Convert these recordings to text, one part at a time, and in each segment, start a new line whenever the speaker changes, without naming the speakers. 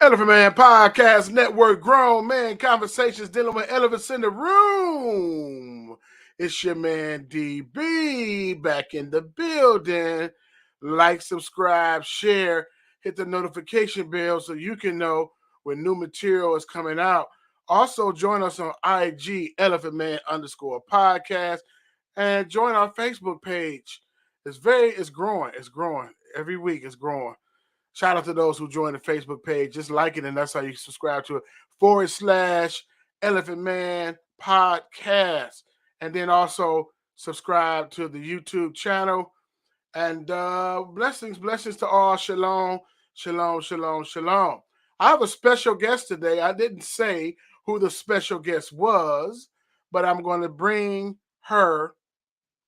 Elephant Man Podcast Network, grown man conversations dealing with elephants in the room. It's your man DB back in the building. Like, subscribe, share, hit the notification bell so you can know when new material is coming out. Also, join us on IG, Elephant Man _podcast, and join our Facebook page. It's growing. It's growing. Every week it's growing. Shout out to those who joined the Facebook page. Just like it, and that's how you subscribe to it. /Elephant Man Podcast. And then also subscribe to the YouTube channel. And blessings to all. Shalom, shalom, shalom, shalom. I have a special guest today. I didn't say who the special guest was, but I'm going to bring her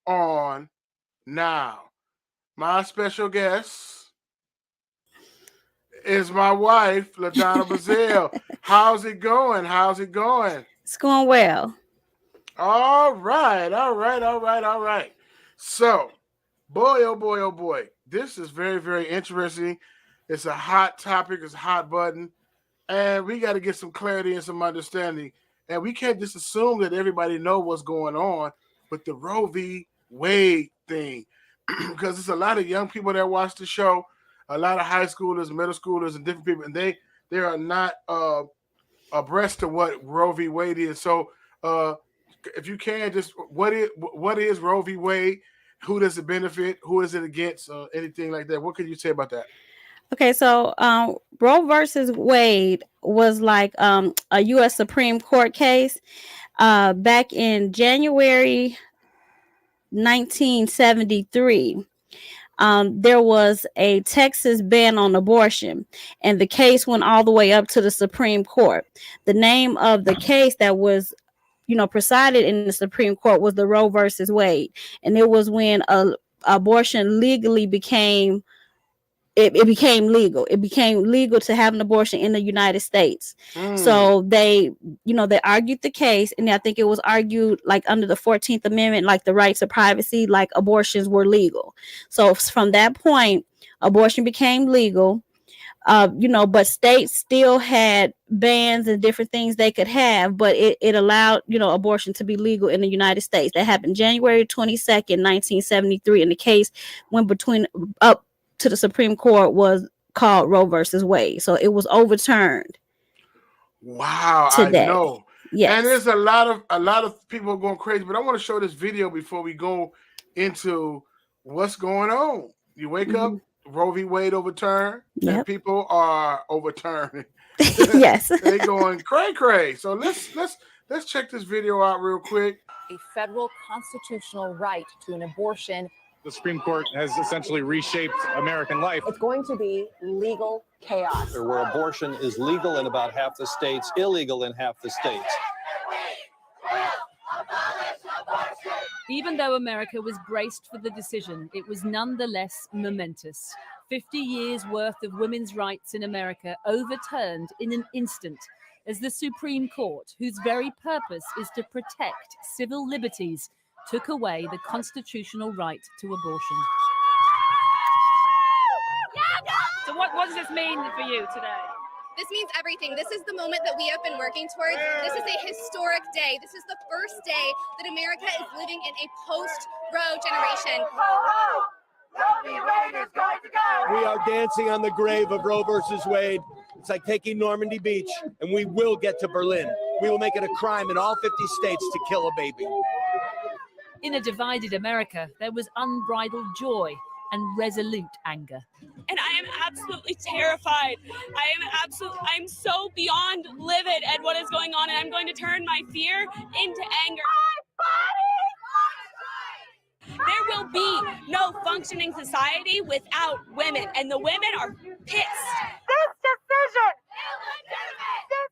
on now. My special guest is my wife, LaDonna Brazil. How's it going?
It's going well.
All right. So, oh boy. This is very, very interesting. It's a hot topic. It's a hot button. And we got to get some clarity and some understanding. And we can't just assume that everybody knows what's going on with the Roe v. Wade thing. Because there's a lot of young people that watch the show. A lot of high schoolers, middle schoolers, and different people, and they are not abreast to what Roe v. Wade is. So, if you can, just what is Roe v. Wade? Who does it benefit? Who is it against? Anything like that? What can you say about that?
Okay, so Roe versus Wade was like a U.S. Supreme Court case back in January 1973. There was a Texas ban on abortion, and the case went all the way up to the Supreme Court. The name of the case that was, presided in the Supreme Court was the Roe versus Wade, and it was when abortion legally became. It became legal. It became legal to have an abortion in the United States. So they argued the case, and I think it was argued like under the 14th Amendment, like the rights of privacy, like abortions were legal. So from that point, abortion became legal. But states still had bans and different things they could have, but it allowed, abortion to be legal in the United States. That happened January 22nd, 1973, and the case went up to the Supreme Court was called Roe versus Wade. So it was overturned.
Wow, today. I know. Yes. And there's a lot of people going crazy, but I want to show this video before we go into what's going on. You wake up, Roe v. Wade overturned, and people are overturning.
Yes.
They going cray. So let's check this video out real quick.
A federal constitutional right to an abortion.
The Supreme Court has essentially reshaped American life.
It's going to be legal chaos.
Where abortion is legal in about half the states, illegal in half the states.
Even though America was braced for the decision, it was nonetheless momentous. 50 years worth of women's rights in America overturned in an instant as the Supreme Court, whose very purpose is to protect civil liberties, took away the constitutional right to abortion.
So what does this mean for you today?
This means everything. This is the moment that we have been working towards. This is a historic day. This is the first day that America is living in a post-Roe generation.
We are dancing on the grave of Roe versus Wade. It's like taking Normandy Beach, and we will get to Berlin. We will make it a crime in all 50 states to kill a baby.
In a divided America, there was unbridled joy and resolute anger.
And I am absolutely terrified. I'm so beyond livid at what is going on, and I'm going to turn my fear into anger. There will be no functioning society without women, and the women are pissed.
This decision!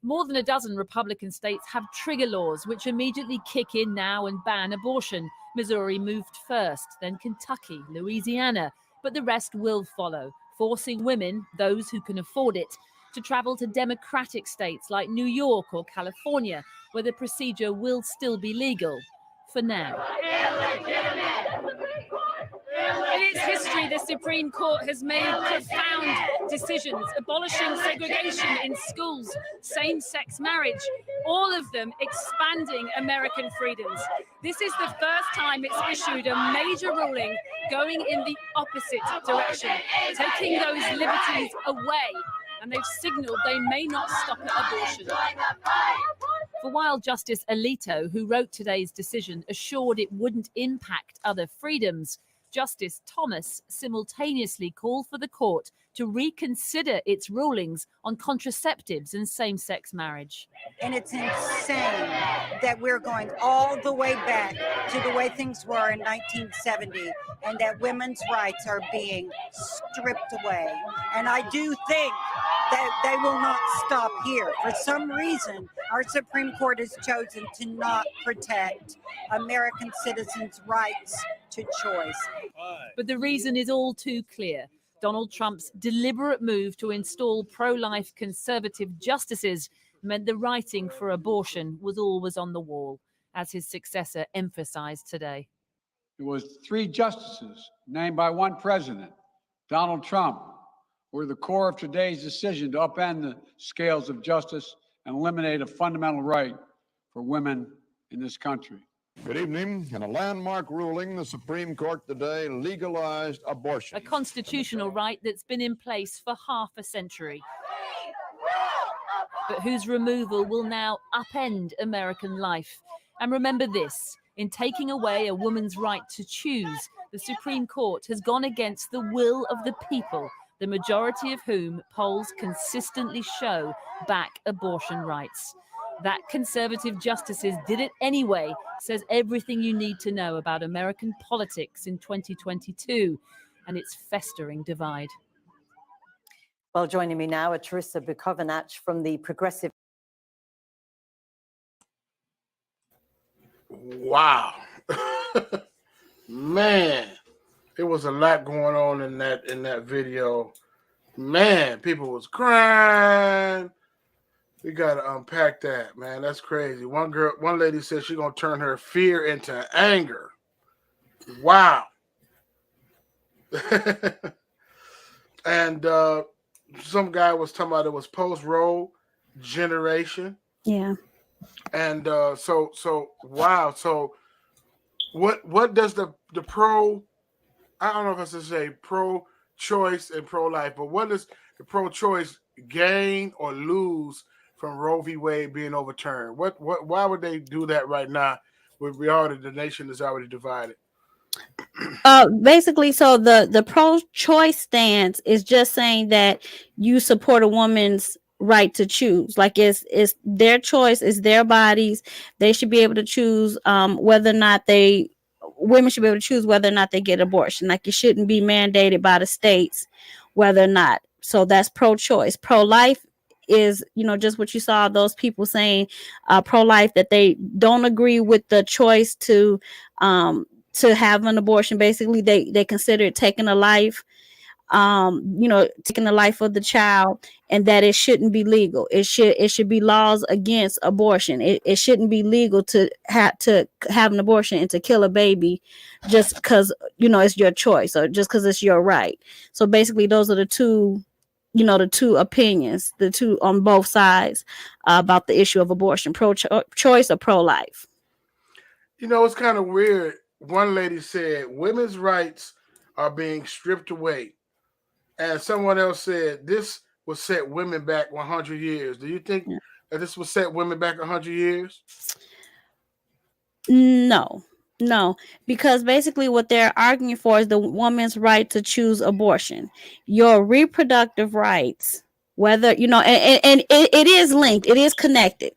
More than a dozen Republican states have trigger laws which immediately kick in now and ban abortion. Missouri moved first, then Kentucky, Louisiana, but the rest will follow, forcing women, those who can afford it, to travel to Democratic states like New York or California, where the procedure will still be legal for now. In its history, the Supreme Court has made profound decisions, abolishing segregation in schools, same-sex marriage, all of them expanding American freedoms. This is the first time it's issued a major ruling going in the opposite direction, taking those liberties away, and they've signaled they may not stop at abortion. For while Justice Alito, who wrote today's decision, assured it wouldn't impact other freedoms, Justice Thomas simultaneously called for the court to reconsider its rulings on contraceptives and same-sex marriage.
And it's insane that we're going all the way back to the way things were in 1970 and that women's rights are being stripped away. And I do think that they will not stop here. For some reason, our Supreme Court has chosen to not protect American citizens' rights to choice.
But the reason is all too clear. Donald Trump's deliberate move to install pro-life conservative justices meant the writing for abortion was always on the wall, as his successor emphasized today.
It was 3 justices named by one president, Donald Trump, were the core of today's decision to upend the scales of justice and eliminate a fundamental right for women in this country.
Good evening. In a landmark ruling, the Supreme Court today legalized abortion.
A constitutional right that's been in place for half a century, but whose removal will now upend American life. And remember this, in taking away a woman's right to choose, the Supreme Court has gone against the will of the people, the majority of whom polls consistently show back abortion rights. That conservative justices did it anyway says everything you need to know about American politics in 2022 and its festering divide.
Well, joining me now are Teresa Bukovinach from the Progressive.
Wow. Man, there was a lot going on in that video. Man, people was crying. We gotta unpack that, man. That's crazy. One lady said she's gonna turn her fear into anger. Wow. And some guy was talking about it was post-Roe generation.
Yeah.
And so wow. So what does the pro, I don't know if I should say pro-choice and pro-life, but what does the pro-choice gain or lose from Roe v. Wade being overturned? Why would they do that right now when the nation is already divided?
Basically, so the pro-choice stance is just saying that you support a woman's right to choose. Like it's their choice, it's their bodies. They should be able to choose whether or not women should be able to choose whether or not they get abortion. Like it shouldn't be mandated by the states whether or not. So that's pro-choice. Pro-life is, just what you saw, those people saying pro-life, that they don't agree with the choice to have an abortion. Basically, they consider it taking a life, taking the life of the child, and that it shouldn't be legal. It should be laws against abortion. It shouldn't be legal to have an abortion and to kill a baby just because, it's your choice or just because it's your right. So basically, those are the two opinions, the two on both sides about the issue of abortion, pro-choice or pro-life.
It's kind of weird. One lady said women's rights are being stripped away. And someone else said this will set women back 100 years. Do you think that this will set women back 100 years?
No, because basically what they're arguing for is the woman's right to choose abortion. Your reproductive rights, whether, and it is linked, it is connected.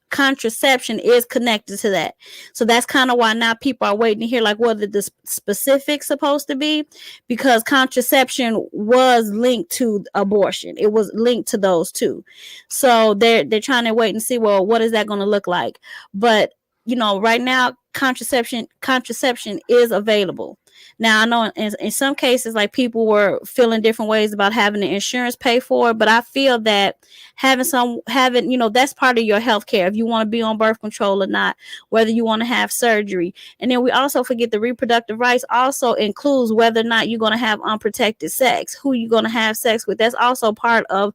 Contraception is connected to that. So that's kind of why now people are waiting to hear like what are the specifics supposed to be, because contraception was linked to abortion. It was linked to those two. So they're trying to wait and see, well, what is that going to look like? But right now contraception is available. Now I know in some cases, like, people were feeling different ways about having the insurance pay for it, but I feel that having, you know, that's part of your health care, if you want to be on birth control or not, whether you want to have surgery. And then we also forget the reproductive rights also includes whether or not you're going to have unprotected sex, who you're going to have sex with. That's also part of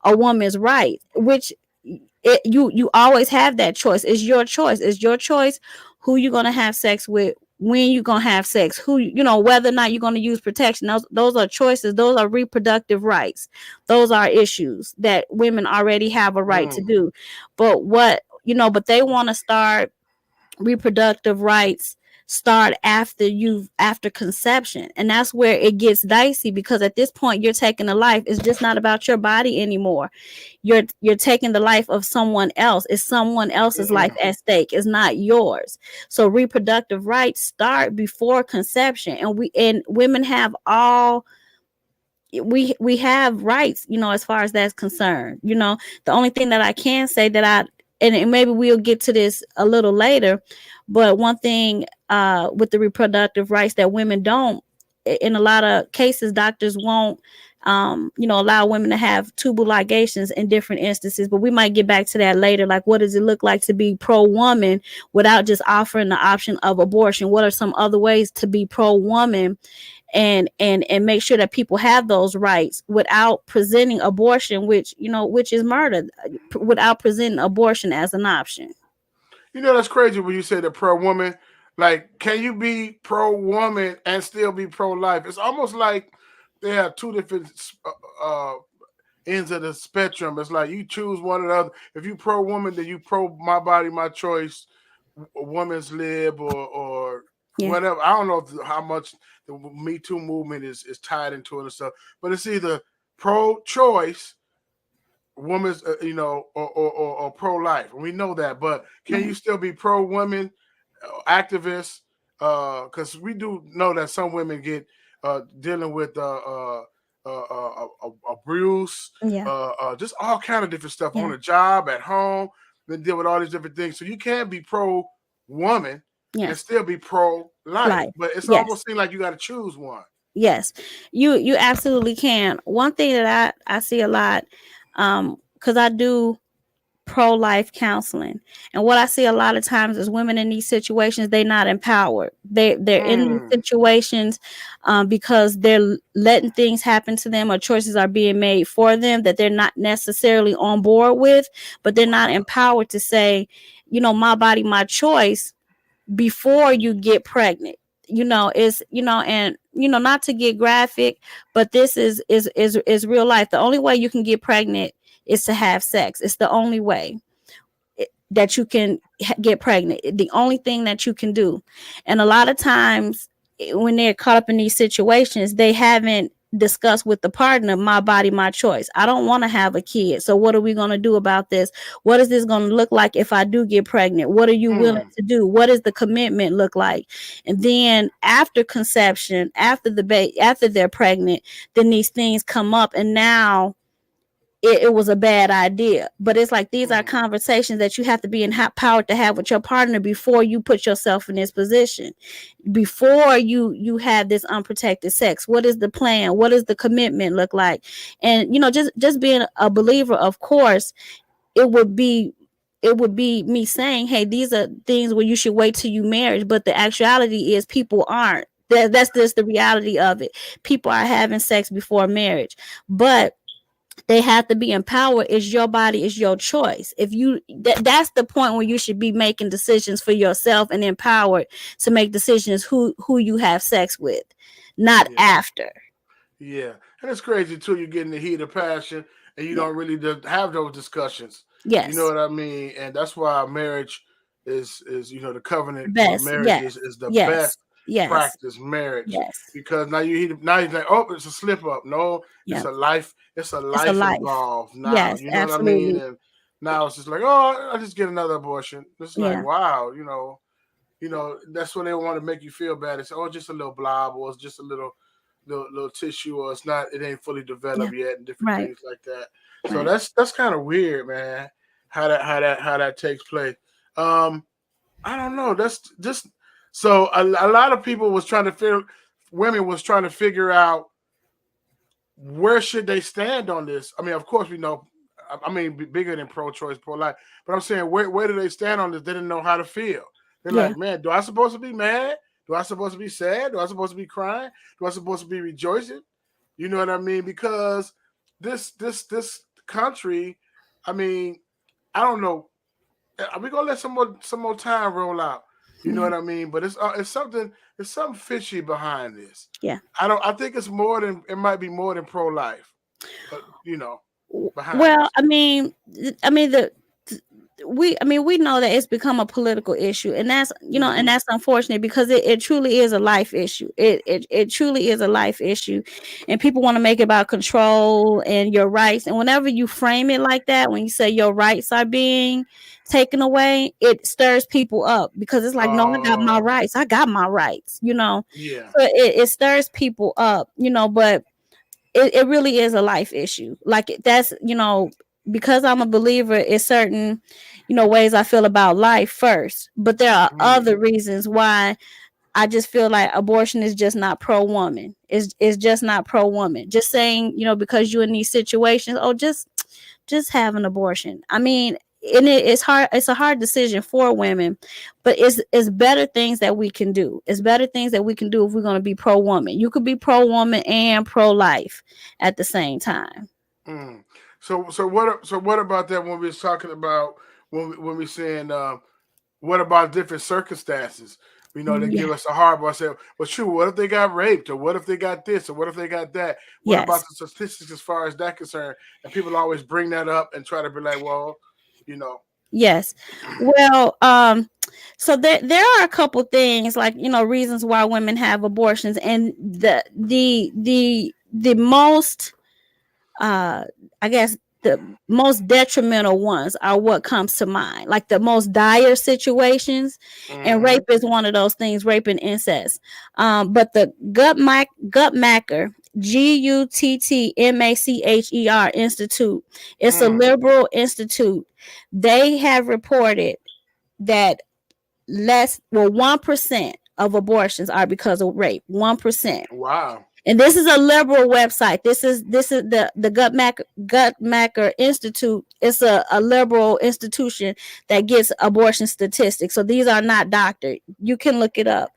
a woman's right, which you always have that choice. It's your choice. It's your choice who you're going to have sex with, when you're going to have sex, who, you know, whether or not you're going to use protection. Those are choices. Those are reproductive rights. Those are issues that women already have a right to do. But but they want to start reproductive rights start after conception, and that's where it gets dicey, because at this point you're taking a life. It's just not about your body anymore. You're taking the life of someone else. It's someone else's life at stake. It's not yours. So reproductive rights start before conception, and women have we have rights, you know, as far as that's concerned. You know, the only thing that I can say that and maybe we'll get to this a little later, but one thing with the reproductive rights that women don't, in a lot of cases, doctors won't allow women to have tubal ligations in different instances. But we might get back to that later. Like, what does it look like to be pro-woman without just offering the option of abortion? What are some other ways to be pro-woman and make sure that people have those rights without presenting abortion, which is murder, without presenting abortion as an option?
You know, that's crazy when you say the pro-woman. Like, can you be pro-woman and still be pro-life? It's almost like they have two different ends of the spectrum. It's like you choose one or the other. If you pro-woman, then you pro my body, my choice, woman's lib, or whatever. I don't know how much the Me Too movement is tied into it and stuff, but it's either pro-choice, woman's, or pro-life. We know that, but can you still be pro-women, activists? Because we do know that some women get dealing with abuse, just all kind of different stuff on the job, at home. They deal with all these different things. So you can't be pro-woman and still be pro-life, but it's almost seems like you got to choose one.
Yes, you absolutely can. One thing that I see a lot, because I do pro-life counseling, and what I see a lot of times is women in these situations, they're not empowered. They're in these situations because they're letting things happen to them, or choices are being made for them that they're not necessarily on board with, but they're not empowered to say, my body, my choice, before you get pregnant. And not to get graphic, but this is real life. The only way you can get pregnant is to have sex. It's the only way that you can get pregnant. The only thing that you can do. And a lot of times when they're caught up in these situations, they haven't discussed with the partner, my body, my choice. I don't want to have a kid. So what are we going to do about this? What is this going to look like if I do get pregnant? What are you willing to do? What does the commitment look like? And then after conception, after they're pregnant, then these things come up, and now it was a bad idea. But it's like, these are conversations that you have to be empowered to have with your partner before you put yourself in this position, before you have this unprotected sex. What is the plan? What does the commitment look like? And just being a believer, of course, it would be me saying, hey, these are things where you should wait till you marriage. But the actuality is people aren't. That's just the reality of it. People are having sex before marriage, but they have to be empowered. It's your body, it's your choice. If you that's the point where you should be making decisions for yourself and empowered to make decisions who you have sex with, not after.
Yeah, and it's crazy too. You get in the heat of passion, and you don't really have those discussions.
Yes,
you know what I mean. And that's why marriage is the covenant
best.
for marriage is the best practice marriage. Because now he's like, oh, it's a slip up. No, it's a life. It's a life involved now. You know what I mean? And now it's just like, oh, I'll just get another abortion. It's like, wow, that's what they want to make you feel bad. It's just a little blob, or it's just a little tissue, or it ain't fully developed yet, and different things like that. So that's kind of weird, man. How that takes place. I don't know. That's just so a lot of people was trying to women was trying to figure out where should they stand on this. I mean, of course, we know. I mean, bigger than pro-choice, pro-life. But I'm saying, where do they stand on this? They didn't know how to feel. They're like, man, do I supposed to be mad? Do I supposed to be sad? Do I supposed to be crying? Do I supposed to be rejoicing? You know what I mean? Because this country, I mean, I don't know. We're gonna let some more time roll out. You know what I mean? But it's something fishy behind this.
Yeah.
I think it might be more than pro-life. But you know, behind
well,
this.
I mean we know that it's become a political issue, and that's and that's unfortunate because it truly is a life issue. It truly is a life issue, and people want to make it about control and your rights. And whenever you frame it like that, when you say your rights are being taken away, it stirs people up because it's like, no, I got my rights. I got my rights.
Yeah.
So it stirs people up. But it really is a life issue. Like that's because I'm a believer, it's certain ways I feel about life first, but there are other reasons why I just feel like abortion is just not pro-woman. It's just not pro-woman. Just saying, because you're in these situations, just have an abortion. I mean, and it's hard. It's a hard decision for women, but it's better things that we can do. It's better things that we can do if we're going to be pro-woman. You could be pro-woman and pro-life at the same time.
So what about that when we was talking about when we saying what about different circumstances? They give us a hard one. Say, well, true. What if they got raped, or what if they got this, or what if they got that? What about the statistics as far as that concerned? And people always bring that up and try to be like, well,
Yes. Well, so there are a couple things like reasons why women have abortions, and the most I guess the most detrimental ones are what comes to mind, like the most dire situations, and rape is one of those things, rape and incest. But the Guttmacher, Guttmacher Institute, it's a liberal institute. They have reported that 1% of abortions are because of rape. 1%.
Wow.
And this is a liberal website. This is the Guttmacher Institute. It's a liberal institution that gets abortion statistics. So these are not doctored. You can look it up.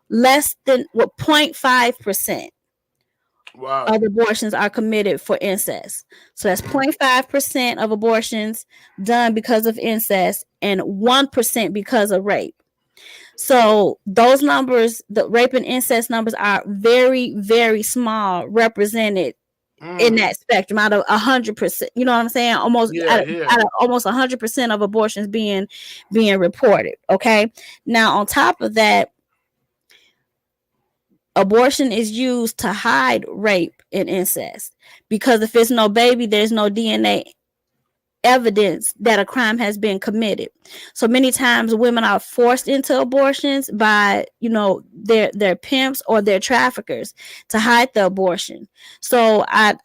Less than 0.5%.
Wow.
Of abortions are committed for incest. So that's 0.5% of abortions done because of incest, and 1% because of rape. So those numbers, the rape and incest numbers, are very, very small, represented in that spectrum out of 100%. You know what I'm saying? Almost out of almost 100% of abortions being reported. Okay. Now on top of that, abortion is used to hide rape and incest, because if there's no baby, there's no DNA evidence that a crime has been committed. So many times women are forced into abortions by their pimps or their traffickers to hide the abortion. So I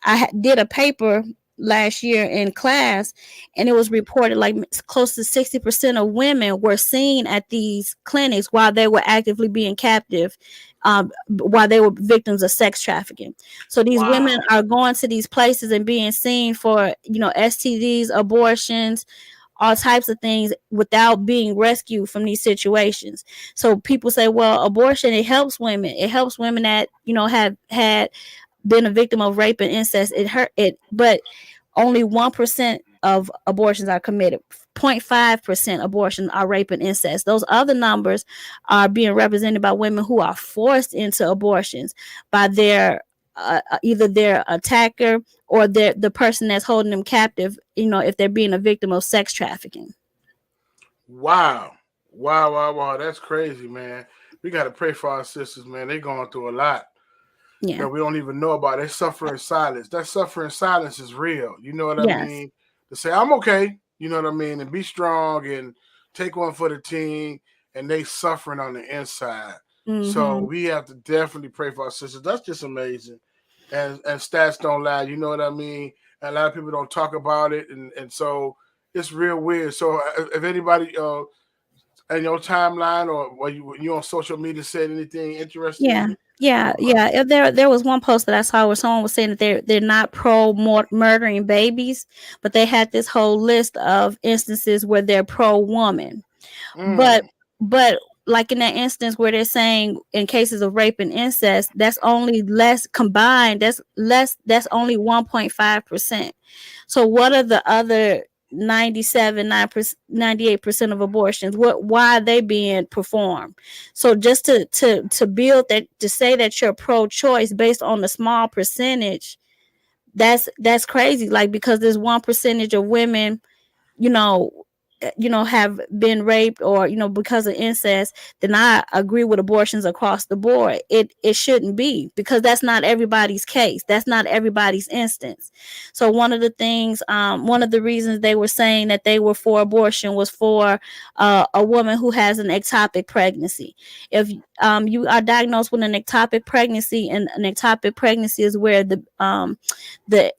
did a paper last year in class, and it was reported like close to 60% of women were seen at these clinics while they were actively being captive, while they were victims of sex trafficking. So these women are going to these places and being seen for STDs, abortions, all types of things, without being rescued from these situations. So people say, well, abortion, it helps women. It helps women that have had been a victim of rape and incest. But only 1% of abortions are committed. 0.5% abortions are rape and incest. Those other numbers are being represented by women who are forced into abortions by their either their attacker or the person that's holding them captive, if they're being a victim of sex trafficking.
Wow. That's crazy, man. We got to pray for our sisters, man. They're going through a lot.
Yeah.
That we don't even know about. They suffer in silence. That suffering in silence is real. You know what I mean? To say, I'm okay, you know what I mean? And be strong and take one for the team, and they suffering on the inside. So we have to definitely pray for our sisters. That's just amazing. And stats don't lie, you know what I mean? And a lot of people don't talk about it, and so it's real weird. So if anybody in your timeline, or when you on social media said anything interesting?
Yeah. Yeah, yeah. There was one post that I saw where someone was saying that they're not pro murdering babies, but they had this whole list of instances where they're pro woman. But like in that instance where they're saying in cases of rape and incest, that's only less combined. That's only 1.5%. So what are the other 98% of abortions? Why are they being performed? So just to build that, to say that you're pro-choice based on the small percentage, that's crazy. Like, because there's 1% of women, you know, have been raped, or because of incest, then I agree with abortions across the board. It shouldn't be, because that's not everybody's case, that's not everybody's instance. So one of the reasons they were saying that they were for abortion was for a woman who has an ectopic pregnancy. If you are diagnosed with an ectopic pregnancy, and an ectopic pregnancy is where the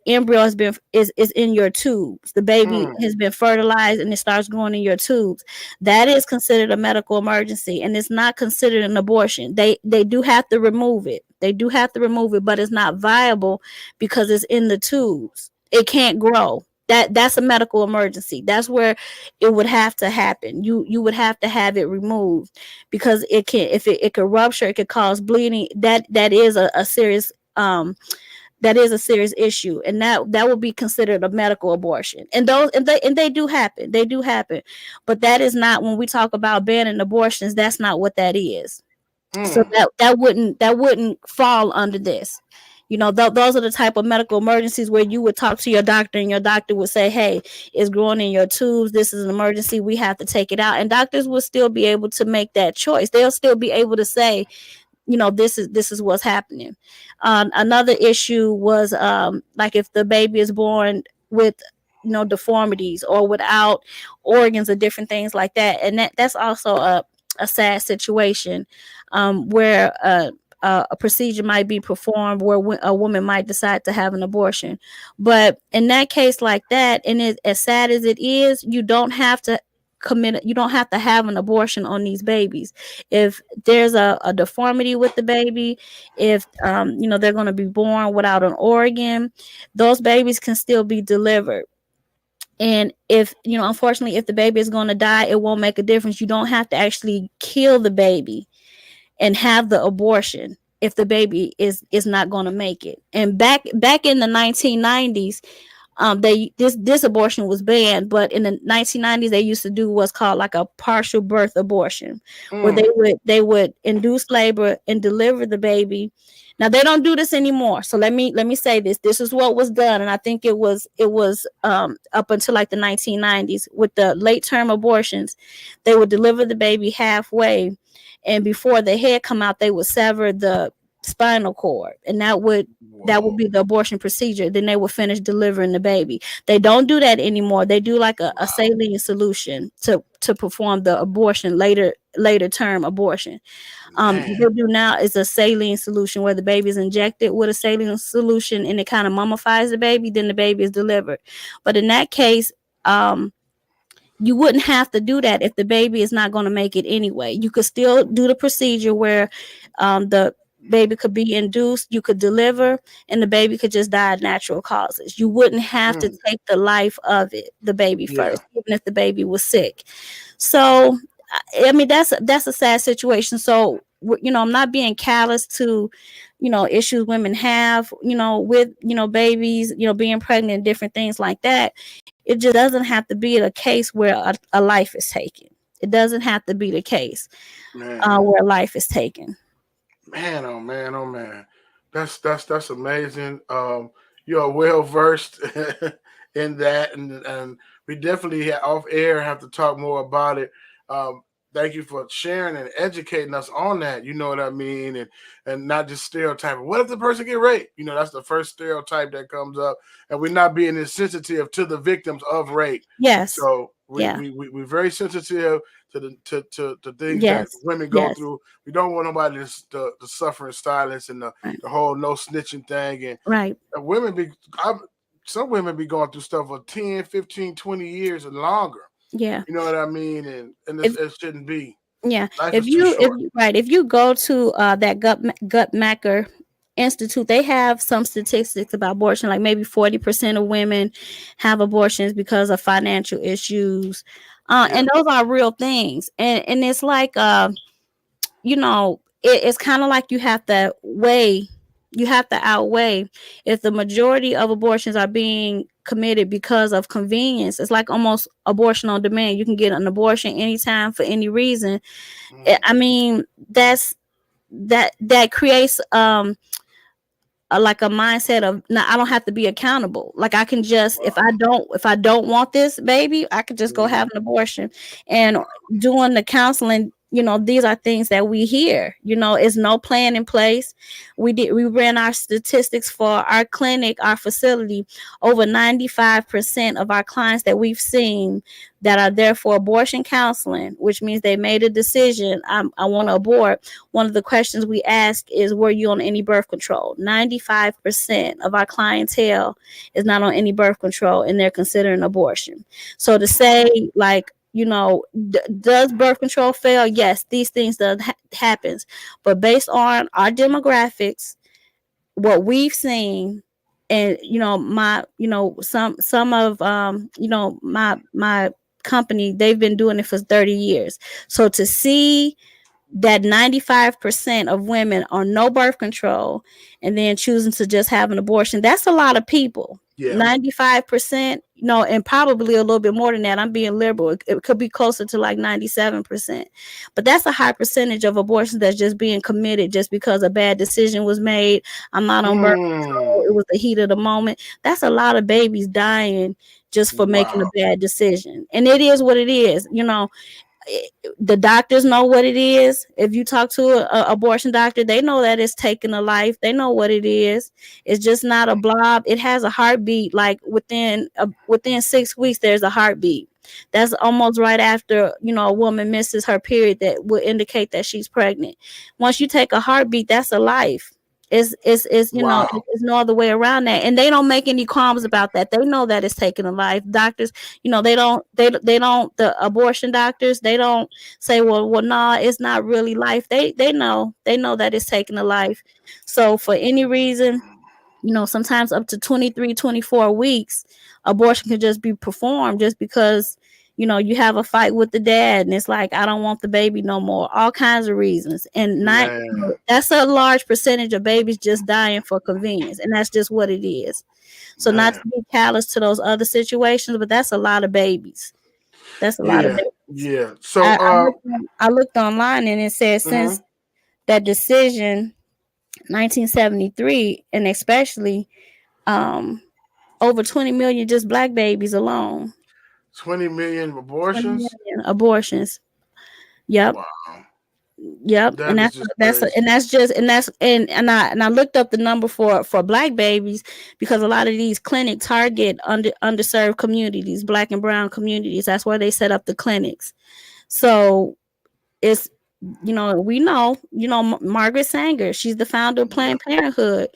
embryo is in your tubes, the baby has been fertilized and it starts growing in your tubes, that is considered a medical emergency, and it's not considered an abortion. They do have to remove it. But it's not viable because it's in the tubes. It can't grow. That's a medical emergency. That's where it would have to happen. You would have to have it removed, because it can, if it could rupture, it could cause bleeding. That is a serious issue, and that would be considered a medical abortion. And they do happen. But that is not, when we talk about banning abortions, that's not what that is. So that wouldn't fall under this. Those are the type of medical emergencies where you would talk to your doctor, and your doctor would say, hey, it's growing in your tubes, this is an emergency, we have to take it out. And doctors will still be able to make that choice. They'll still be able to say, this is what's happening. Another issue was like if the baby is born with deformities or without organs or different things like that, and that's also a sad situation, where a procedure might be performed where a woman might decide to have an abortion. But in that case like that, and as sad as it is, you don't have to have an abortion on these babies. If there's a deformity with the baby, if they're going to be born without an organ, those babies can still be delivered. And if unfortunately, if the baby is going to die, it won't make a difference. You don't have to actually kill the baby and have the abortion if the baby is not going to make it. And back in the 1990s, this abortion was banned, but in the 1990s they used to do what's called like a partial birth abortion, where they would induce labor and deliver the baby. Now they don't do this anymore. So let me say this is what was done, and I think it was up until like the 1990s with the late term abortions. They would deliver the baby halfway, and before the head come out, they would sever the spinal cord, and that would be the abortion procedure. Then they would finish delivering the baby. They don't do that anymore. They do like a saline solution to perform the abortion, later term abortion. What they do now is a saline solution where the baby is injected with a saline solution, and it kind of mummifies the baby. Then the baby is delivered. But in that case, you wouldn't have to do that if the baby is not going to make it anyway. You could still do the procedure where the baby could be induced, you could deliver, and the baby could just die of natural causes. You wouldn't have to take the life of the baby first, even if the baby was sick. So I mean, that's a sad situation. So I'm not being callous to issues women have with babies, being pregnant and different things like that. It just doesn't have to be a case where a life is taken. It doesn't have to be the case where a life is taken.
Man, oh man, oh man, that's amazing. You're well versed in that, and we definitely off air have to talk more about it. Thank you for sharing and educating us on that. You know what I mean, and not just stereotyping. What if the person get raped? That's the first stereotype that comes up, and we're not being insensitive to the victims of rape.
Yes.
So we're very sensitive to the things that women go through. We don't want nobody to suffer in silence, and the whole no snitching thing. And women some women be going through stuff for 10, 15, 20 years and longer.
Yeah.
You know what I mean? And it shouldn't be.
Yeah.
Life is too short.
If you go to that Guttmacher Institute, they have some statistics about abortion, like maybe 40% of women have abortions because of financial issues. And those are real things. And it's like it's kind of like you have to outweigh if the majority of abortions are being committed because of convenience. It's like almost abortion on demand. You can get an abortion anytime for any reason. I mean, that creates like a mindset of, no, I don't have to be accountable. Like I can just, if I don't want this baby, I could just go have an abortion. And doing the counseling, these are things that we hear. It's no plan in place. We ran our statistics for our clinic, our facility. Over 95% of our clients that we've seen that are there for abortion counseling, which means they made a decision, I want to abort. One of the questions we ask is, were you on any birth control? 95% of our clientele is not on any birth control, and they're considering abortion. So to say, like, does birth control fail? Yes, these things happens. But based on our demographics, what we've seen, and some of my company, they've been doing it for 30 years. So to see that 95% of women are no birth control and then choosing to just have an abortion, that's a lot of people. 95%, and probably a little bit more than that. I'm being liberal. It could be closer to like 97%. But that's a high percentage of abortions that's just being committed just because a bad decision was made. I'm not on birth control. It was the heat of the moment. That's a lot of babies dying just for making a bad decision. And it is what it is. The doctors know what it is. If you talk to an abortion doctor, they know that it's taking a life. They know what it is. It's just not a blob. It has a heartbeat. Like within 6 weeks, there's a heartbeat. That's almost right after a woman misses her period. That will indicate that she's pregnant. Once you take a heartbeat, that's a life. It's there's no other way around that, and they don't make any qualms about that. They know that it's taking a life. Doctors, they don't. The abortion doctors, they don't say, well, nah, it's not really life. They know that it's taking a life. So for any reason, sometimes up to 23, 24 weeks, abortion can just be performed just because you have a fight with the dad and it's like, I don't want the baby no more, all kinds of reasons. And that's a large percentage of babies just dying for convenience, and that's just what it is. So not to be callous to those other situations, but that's a lot of babies. That's a lot of babies.
Yeah. So
I looked online and it says since that decision 1973, and especially over 20 million just black babies alone.
20 million abortions.
20 million abortions. Yep.
Wow.
Yep. And I looked up the number for black babies, because a lot of these clinics target underserved communities, black and brown communities. That's why they set up the clinics. So it's, we know, Margaret Sanger, she's the founder of Planned Parenthood.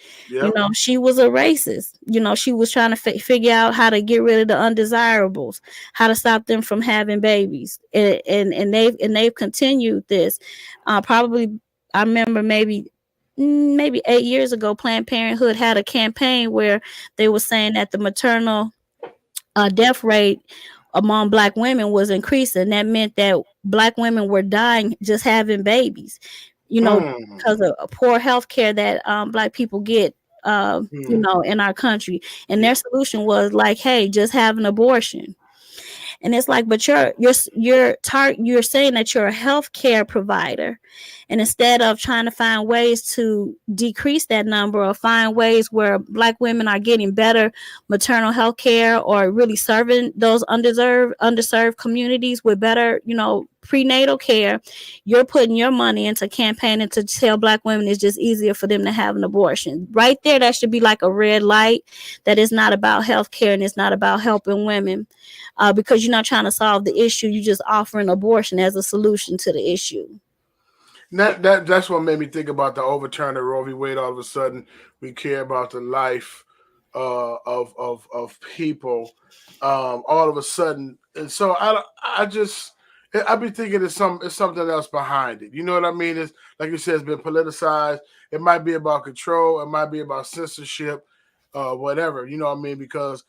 She was a racist. She was trying to figure out how to get rid of the undesirables, how to stop them from having babies. And they've continued this. Probably, I remember maybe 8 years ago, Planned Parenthood had a campaign where they were saying that the maternal death rate among black women was increasing. That meant that black women were dying just having babies, because of poor health care that black people get, in our country. And their solution was like, hey, just have an abortion. And it's like, but you're saying that you're a healthcare provider, and instead of trying to find ways to decrease that number or find ways where black women are getting better maternal health care or really serving those underserved communities with better, prenatal care, you're putting your money into campaigning to tell black women it's just easier for them to have an abortion. Right there, that should be like a red light, that it's not about health care and it's not about helping women. Because you're not trying to solve the issue, you're just offering abortion as a solution to the issue.
That's what made me think about the overturn of Roe v. Wade. All of a sudden, we care about the life of people. All of a sudden, and so I be thinking it's something else behind it. You know what I mean? It's like you said, it's been politicized. It might be about control. It might be about censorship, whatever. You know what I mean? Because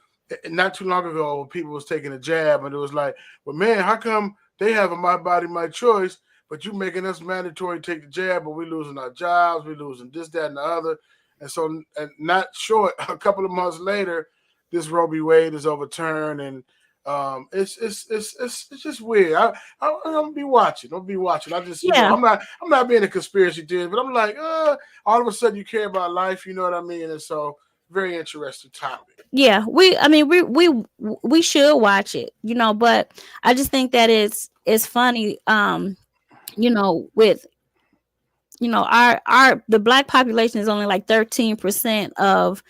not too long ago, people was taking a jab, and it was like, well, man, how come they have a my body, my choice, but you making us mandatory to take the jab, but we losing our jobs, we losing this, that, and the other. And so, and not short, a couple of months later, this Roe v. Wade is overturned, and it's just weird. I'm gonna be watching. I just, I'm not being a conspiracy theorist, but I'm like, all of a sudden you care about life. You know what I mean? And so, very interesting topic.
Yeah, we should watch it, but I just think that it's funny, with our the Black population is only like 13% of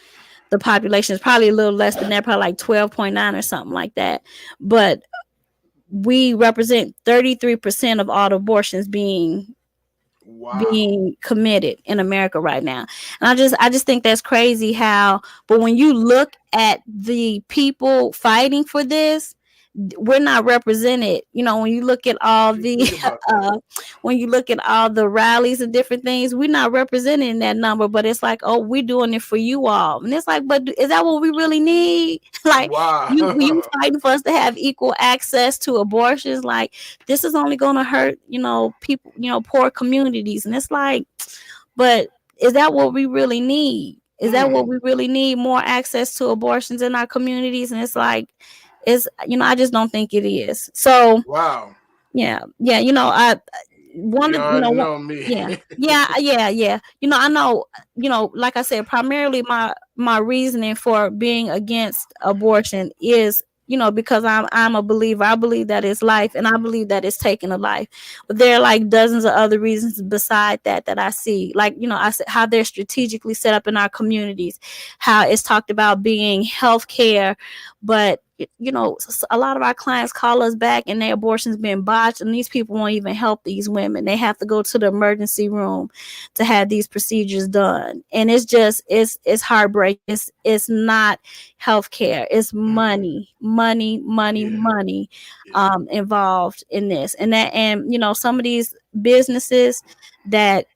the population. Is probably a little less than that, probably like 12.9 or something like that. But we represent 33% of all the abortions being committed in America right now. And I just think that's crazy how, but when you look at the people fighting for this, we're not represented. When you look at all the when you look at all the rallies and different things, we're not represented in that number. But it's like, oh, we're doing it for you all, and it's like, but is that what we really need? Like, you fighting for us to have equal access to abortions? Like, this is only going to hurt, people, poor communities, and it's like, but is that what we really need? Is that what we really need? More access to abortions in our communities? And it's like, I just don't think it is. So yeah, I one
you
of
already know me.
yeah. I know, like I said, primarily my reasoning for being against abortion is, because I'm a believer. I believe that it's life, and I believe that it's taking a life. But there are like dozens of other reasons beside that I see, like, I said, how they're strategically set up in our communities, how it's talked about being healthcare, but a lot of our clients call us back and their abortion's been botched, and these people won't even help these women. They have to go to the emergency room to have these procedures done, and it's just it's heartbreaking. It's not healthcare. It's money involved in this, and some of these businesses that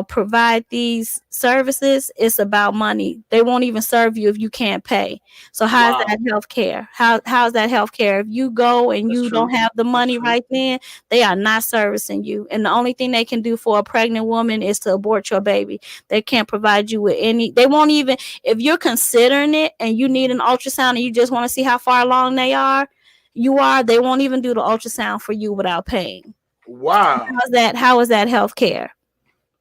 provide these services, it's about money. They won't even serve you if you can't pay. So how's that healthcare? How's that healthcare? If you go and you don't have the money right then, they are not servicing you. And the only thing they can do for a pregnant woman is to abort your baby. They can't provide you with they won't even, if you're considering it and you need an ultrasound and you just want to see how far along they won't even do the ultrasound for you without paying.
Wow.
How is that healthcare?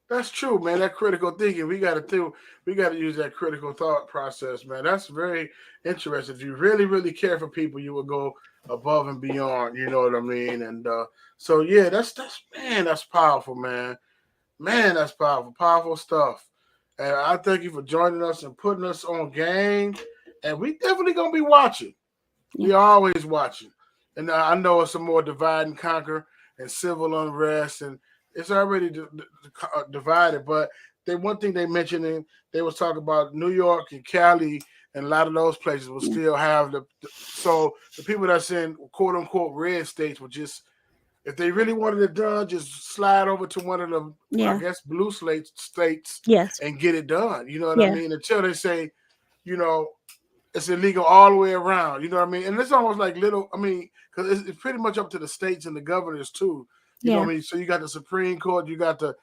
That's true, man. That critical thinking, we got to use that critical thought process, man. That's very interesting. If you really, really care for people, you will go above and beyond. You know what I mean? And so, yeah, that's powerful, man. Man, that's powerful stuff. And I thank you for joining us and putting us on game. And we definitely gonna be watching. We always watching. And I know it's some more divide and conquer and civil unrest, and it's already divided. But one thing they mentioned, they was talking about New York and Cali, and a lot of those places will still have so the people that's in quote unquote red states will just, if they really wanted it done, just slide over to one of the I guess blue states and get it done. You know what I mean? Until they say, it's illegal all the way around. You know what I mean? And it's almost like because it's pretty much up to the states and the governors too. You know what I mean? So you got the Supreme Court, you got the,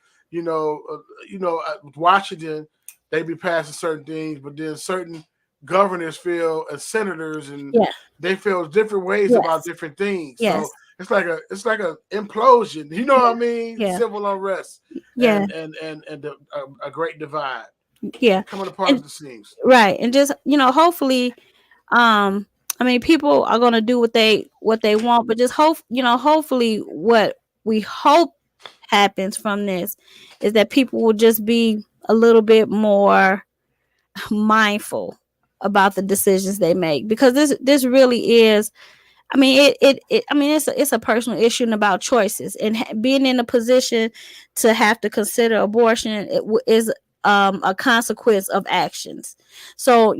Washington, they be passing certain things, but then certain governors feel, and senators, and they feel different ways about different things. So it's like a implosion. You know what I mean? Civil unrest. And a great divide. Coming apart at the seams.
Right. And just, hopefully, people are gonna do what they want, but just hopefully what we hope happens from this is that people will just be a little bit more mindful about the decisions they make, because this really is, it's a personal issue and about choices, and being in a position to have to consider abortion is a consequence of actions. So,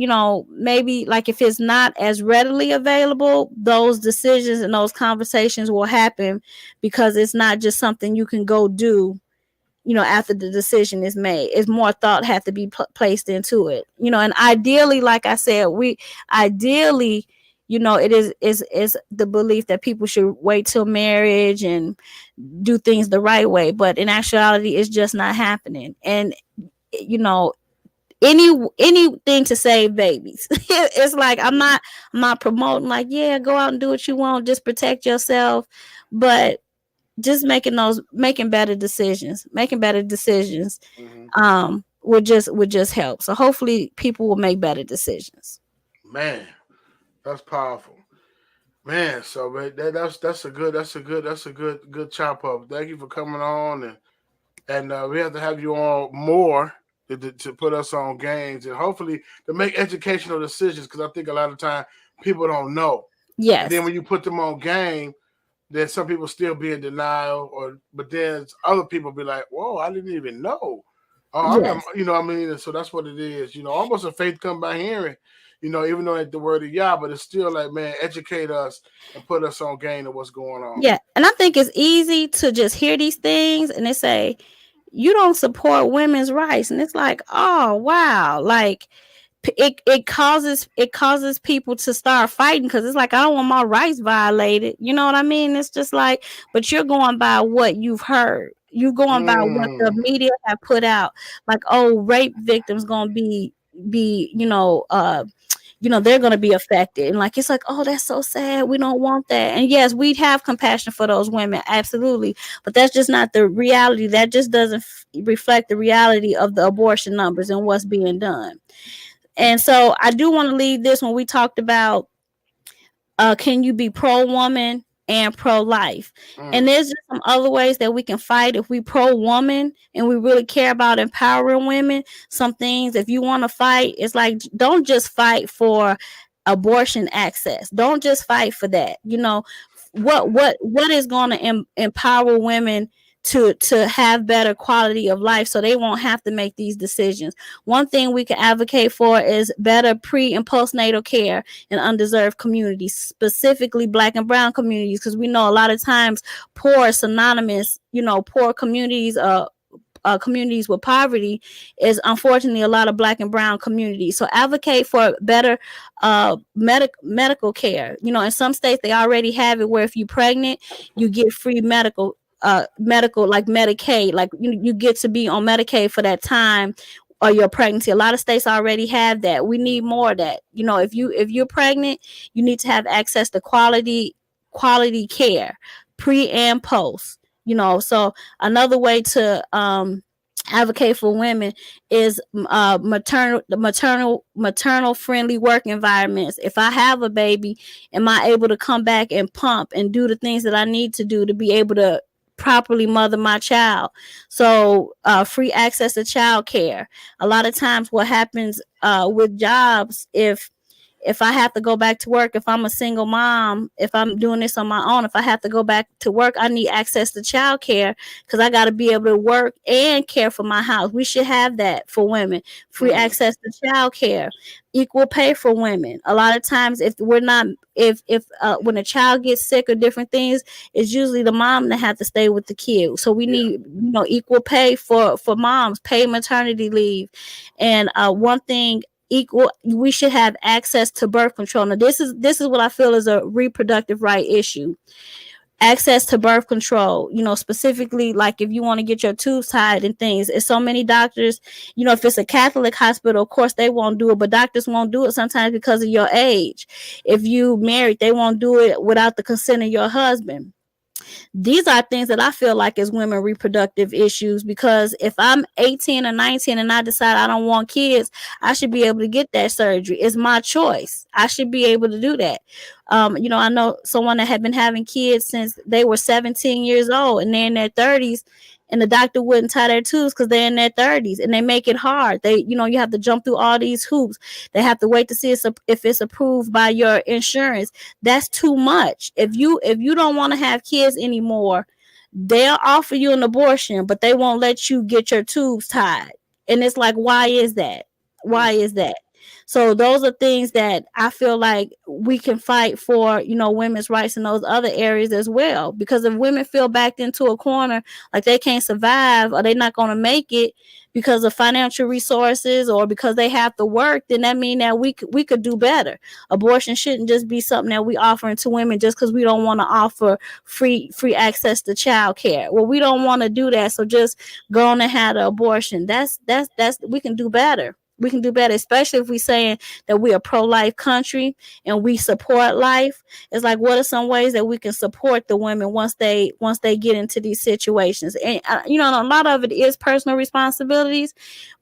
maybe like if it's not as readily available, those decisions and those conversations will happen because it's not just something you can go do, after the decision is made. It's more thought have to be placed into it, and ideally, like I said, ideally, it is the belief that people should wait till marriage and do things the right way, but in actuality, it's just not happening. And anything to save babies. It's like I'm not promoting like, yeah, go out and do what you want, just protect yourself, but just making better decisions, would just help. So hopefully people will make better decisions.
Man, that's powerful. Man, so that's a good chop up. Thank you for coming on, and we have to have you on more to put us on games and hopefully to make educational decisions, because I think a lot of time people don't know.
Yes.
And then when you put them on game, then some people still be in denial, but then other people be like, "Whoa, I didn't even know." Oh,
Yes.
you know what I mean? And so that's what it is. Almost a faith come by hearing. Even though it's the word of Yah, but it's still like, man, educate us and put us on game of what's going on.
Yeah, and I think it's easy to just hear these things and they say, you don't support women's rights, and it's like, oh wow, like it causes people to start fighting, because it's like, I don't want my rights violated. You know what I mean? It's just like, but you're going by what you've heard. You're going by what the media have put out, like, oh, rape victims gonna be they're going to be affected. And like, it's like, oh, that's so sad. We don't want that. And yes, we have compassion for those women. Absolutely. But that's just not the reality. That just doesn't reflect the reality of the abortion numbers and what's being done. And so I do want to leave this when we talked about, can you be pro-woman and pro-life? And there's just some other ways that we can fight. If we pro-woman and we really care about empowering women, some things, if you want to fight, it's like, don't just fight for abortion access. Don't just fight for that. What is going to empower women to have better quality of life so they won't have to make these decisions? One thing we can advocate for is better pre and postnatal care in undeserved communities, specifically Black and brown communities, because we know a lot of times poor is synonymous, poor communities, communities with poverty is unfortunately a lot of Black and brown communities. So advocate for better medical care. In some states they already have it where if you're pregnant, you get free medical like Medicaid, like you get to be on Medicaid for that time or your pregnancy. A lot of states already have that. We need more of that. If you're pregnant, you need to have access to quality care, pre and post. So another way to advocate for women is maternal friendly work environments. If I have a baby, am I able to come back and pump and do the things that I need to do to be able to properly mother my child? So free access to child care. A lot of times what happens with jobs, if I have to go back to work, if I'm a single mom, if I'm doing this on my own, if I have to go back to work, I need access to child care, because I got to be able to work and care for my house. We should have that for women. Free access to child care, equal pay for women. A lot of times if when a child gets sick or different things, it's usually the mom that have to stay with the kid. So we need equal pay for moms, paid maternity leave. And one thing, we should have access to birth control. Now this is what I feel is a reproductive right issue. Access to birth control, specifically like if you want to get your tubes tied and things. It's so many doctors, if it's a Catholic hospital, of course they won't do it, but doctors won't do it sometimes because of your age. If you married, they won't do it without the consent of your husband. These are things that I feel like is women reproductive issues, because if I'm 18 or 19 and I decide I don't want kids, I should be able to get that surgery. It's my choice. I should be able to do that. I know someone that had been having kids since they were 17 years old and they're in their 30s, and the doctor wouldn't tie their tubes because they're in their 30s, and they make it hard. You have to jump through all these hoops. They have to wait to see if it's approved by your insurance. That's too much. If you don't want to have kids anymore, they'll offer you an abortion, but they won't let you get your tubes tied. And it's like, why is that? Why is that? So those are things that I feel like we can fight for, women's rights in those other areas as well. Because if women feel backed into a corner, like they can't survive or they're not going to make it because of financial resources or because they have to work, then that means that we could do better. Abortion shouldn't just be something that we offering to women just because we don't want to offer free access to child care. Well, we don't want to do that, so just go on and have the abortion. That's we can do better. We can do better, especially if we're saying that we're a pro-life country and we support life. It's like, what are some ways that we can support the women once they get into these situations? And a lot of it is personal responsibilities,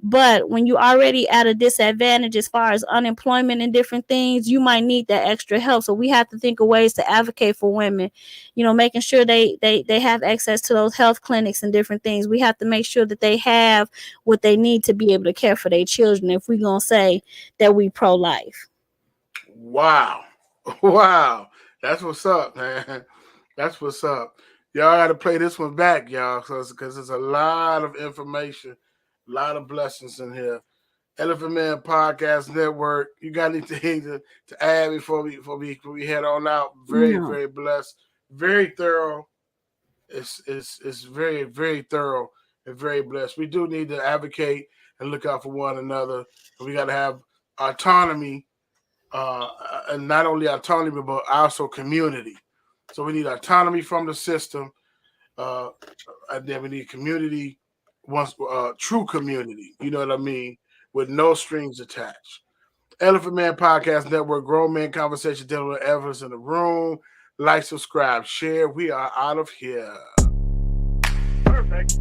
but when you already at a disadvantage as far as unemployment and different things, you might need that extra help. So we have to think of ways to advocate for women, making sure they have access to those health clinics and different things. We have to make sure that they have what they need to be able to care for their children if we're going to say that we pro-life.
Wow. Wow. That's what's up, man. That's what's up. Y'all got to play this one back, y'all, because there's a lot of information, a lot of blessings in here. Elephant Man Podcast Network. You got anything to add before we head on out? Very blessed, very thorough. It's very, very thorough and very blessed. We do need to advocate and look out for one another. We got to have autonomy, and not only autonomy, but also community. So we need autonomy from the system, and then we need community, true community. You know what I mean? With no strings attached. Elephant Man Podcast Network, Grown Man Conversation, dealing with Evans in the room. Like, subscribe, share. We are out of here. Perfect.